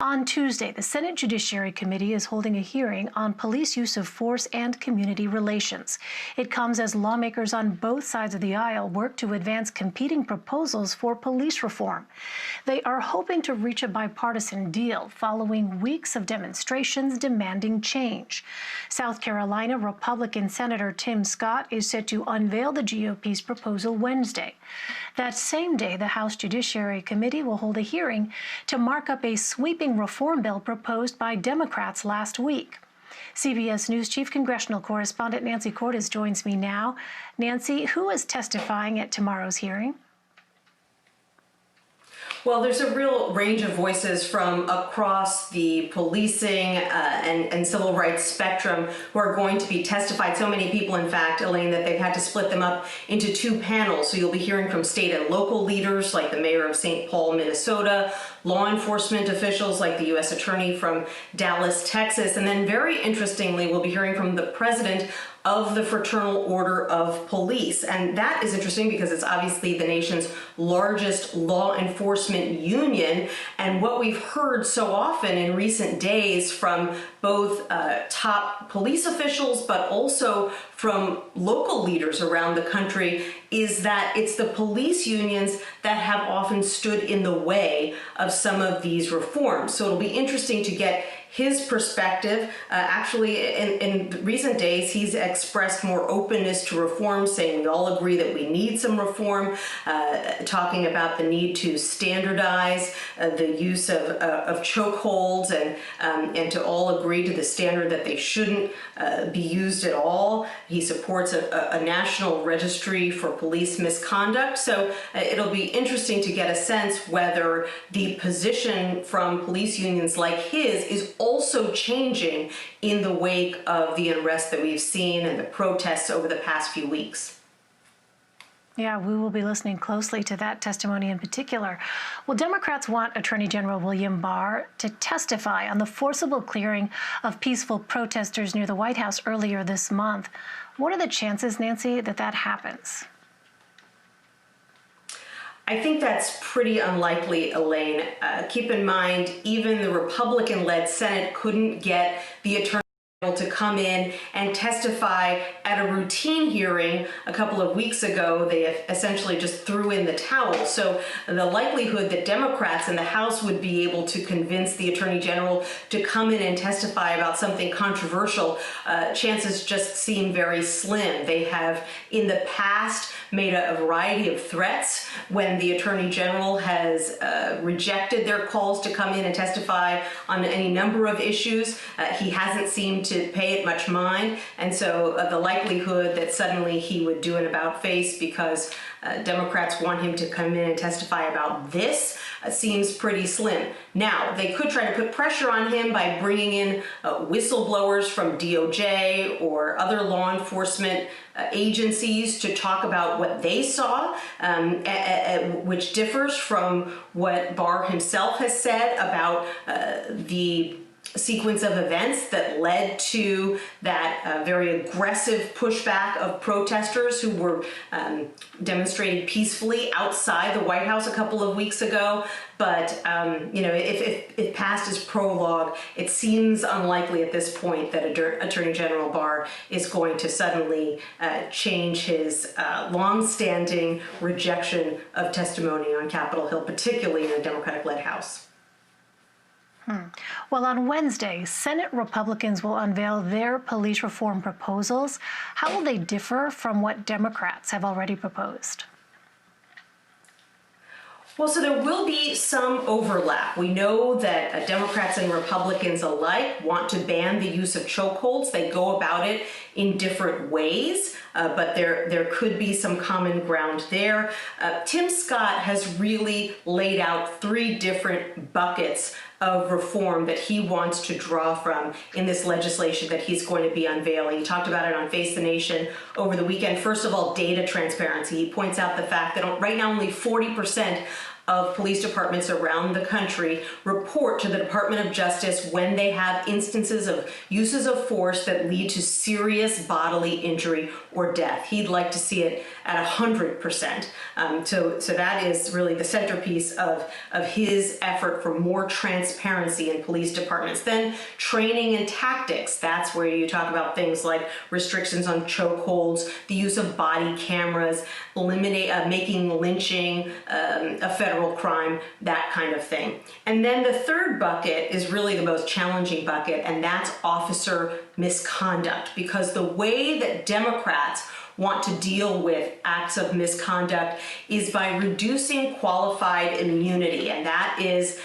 On Tuesday, the Senate Judiciary Committee is holding a hearing on police use of force and community relations. It comes as lawmakers on both sides of the aisle work to advance competing proposals for police reform. They are hoping to reach a bipartisan deal following weeks of demonstrations demanding change. South Carolina Republican Senator Tim Scott is set to unveil the GOP's proposal Wednesday. That same day, the House Judiciary Committee will hold a hearing to mark up a sweeping reform bill proposed by Democrats last week. CBS News Chief Congressional Correspondent Nancy Cordes joins me now. Nancy, who is testifying at tomorrow's hearing? Well, there's a real range of voices from across the policing and civil rights spectrum who are going to be testified. So many people, in fact, Elaine, that they've had to split them up into two panels. So you'll be hearing from state and local leaders like the mayor of St. Paul, Minnesota, law enforcement officials like the U.S. attorney from Dallas, Texas, and then very interestingly, we'll be hearing from the president of the Fraternal Order of Police. And that is interesting because it's obviously the nation's largest law enforcement union. And what we've heard so often in recent days from both top police officials, but also from local leaders around the country, is that it's the police unions that have often stood in the way of some of these reforms. So it'll be interesting to get his perspective. Actually, in recent days, he's expressed more openness to reform, saying we all agree that we need some reform, talking about the need to standardize the use of chokeholds and to all agree to the standard that they shouldn't be used at all. He supports a national registry for police misconduct. So it'll be interesting to get a sense whether the position from police unions like his is also changing in the wake of the unrest that we've seen and the protests over the past few weeks. Yeah, we will be listening closely to that testimony in particular. Well, Democrats want Attorney General William Barr to testify on the forcible clearing of peaceful protesters near the White House earlier this month. What are the chances, Nancy, that that happens? I think that's pretty unlikely, Elaine. Keep in mind, even the Republican-led Senate couldn't get the Attorney General to come in and testify at a routine hearing a couple of weeks ago. They essentially just threw in the towel. So the likelihood that Democrats in the House would be able to convince the Attorney General to come in and testify about something controversial, chances just seem very slim. They have in the past made a variety of threats when the Attorney General has rejected their calls to come in and testify on any number of issues. He hasn't seemed to pay it much mind, and so the likelihood that suddenly he would do an about-face because Democrats want him to come in and testify about this seems pretty slim. Now, they could try to put pressure on him by bringing in whistleblowers from DOJ or other law enforcement agencies to talk about what they saw, which differs from what Barr himself has said about the sequence of events that led to that very aggressive pushback of protesters who were demonstrating peacefully outside the White House a couple of weeks ago. But, you know, if past is prologue, it seems unlikely at this point that Attorney General Barr is going to suddenly change his longstanding rejection of testimony on Capitol Hill, particularly in a Democratic-led House. Well, on Wednesday, Senate Republicans will unveil their police reform proposals. How will they differ from what Democrats have already proposed? Well, so there will be some overlap. We know that Democrats and Republicans alike want to ban the use of chokeholds. They go about it in different ways, but there could be some common ground there. Tim Scott has really laid out three different buckets of reform that he wants to draw from in this legislation that he's going to be unveiling. He talked about it on Face the Nation over the weekend. First of all, data transparency. He points out the fact that right now only 40% of police departments around the country report to the Department of Justice when they have instances of uses of force that lead to serious bodily injury or death. He'd like to see it at 100%. So that is really the centerpiece of his effort for more transparency in police departments. Then training and tactics, that's where you talk about things like restrictions on chokeholds, the use of body cameras, making lynching a federal crime, that kind of thing. And then the third bucket is really the most challenging bucket, and that's officer misconduct, because the way that Democrats want to deal with acts of misconduct is by reducing qualified immunity, and that is,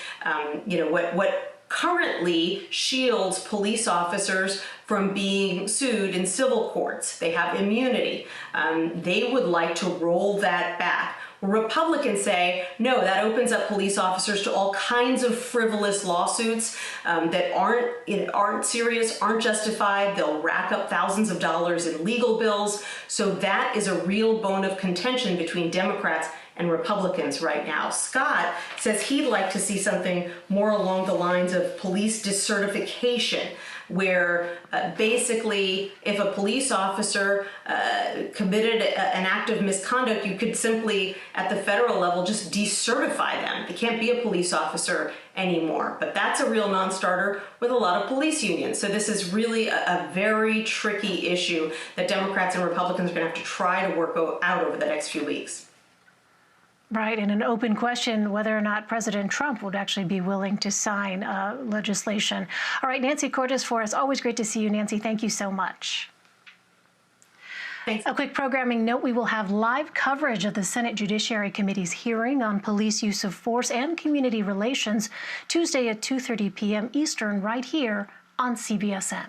what currently shields police officers from being sued in civil courts. They have immunity. They would like to roll that back. Republicans say, no, that opens up police officers to all kinds of frivolous lawsuits that aren't serious, aren't justified. They'll rack up thousands of dollars in legal bills. So that is a real bone of contention between Democrats and Republicans right now. Scott says he'd like to see something more along the lines of police decertification, where basically if a police officer committed an act of misconduct, you could simply, at the federal level, just decertify them. They can't be a police officer anymore. But that's a real non-starter with a lot of police unions. So this is really a very tricky issue that Democrats and Republicans are going to have to try to work out over the next few weeks. Right, and an open question whether or not President Trump would actually be willing to sign legislation. All right, Nancy Cordes for us. Always great to see you, Nancy. Thank you so much. Thanks. A quick programming note, we will have live coverage of the Senate Judiciary Committee's hearing on police use of force and community relations Tuesday at 2:30 p.m. Eastern right here on CBSN.